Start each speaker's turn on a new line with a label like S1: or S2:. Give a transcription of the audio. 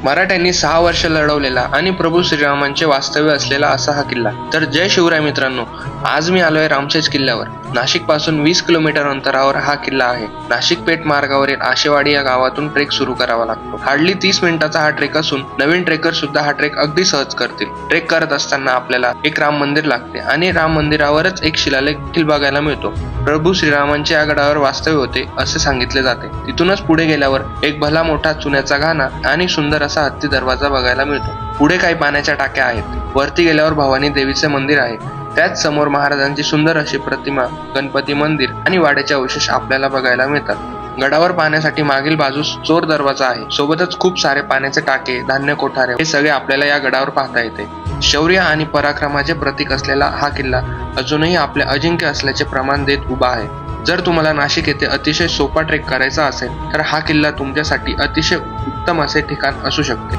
S1: मराठ्यांनी 6 वर्ष लढवलेला आणि प्रभू श्रीरामांचे वास्तव्य असलेला असा हा किल्ला. तर जय शिवराय मित्रांनो, आज मी आलोय रामशेज किल्ल्यावर. नाशिक पासून 20 किलोमीटर अंतरावर हा किल्ला आहे. नाशिक पेठ मार्गावरील आशेवाडी या गावातून ट्रेक सुरू करावा लागतो. हार्डली 30 मिनिटाचा हा ट्रेक असून नवीन ट्रेकर सुद्धा हा ट्रेक अगदी सहज करतील. ट्रेक करत असताना आपल्याला एक राम मंदिर लागते आणि राम मंदिरावरच एक शिलालेख देखील बघायला मिळतो. प्रभू श्रीरामांचे या गडावर वास्तव्य होते असे सांगितले जाते. तिथूनच पुढे गेल्यावर एक भला मोठा चुन्याचा घाणा आणि सुंदर असा हत्ती दरवाजा बघायला मिळतो. पुढे काही पाण्याच्या टाक्या आहेत. वरती गेल्यावर भवानी देवीचे मंदिर आहे. त्याच समोर महाराजांची सुंदर अशी प्रतिमा, गणपती मंदिर आणि वाड्याचे अवशेष आपल्याला बघायला मिळतात. गडावर पाहण्यासाठी मागील बाजूस चोर दरवाजा आहे. सोबतच खूप सारे पाण्याचे टाके, धान्य कोठारे हे सगळे आपल्याला या गडावर पाहता येते. शौर्य आणि पराक्रमाचे प्रतीक असलेला हा किल्ला अजूनही आपले अजिंक्य असल्याचे प्रमाण देत उभा आहे. जर तुम्हाला नाशिक येथे अतिशय सोपा ट्रेक करायचा असेल तर हा किल्ला तुमच्यासाठी अतिशय उत्तम असे ठिकाण असू शकते.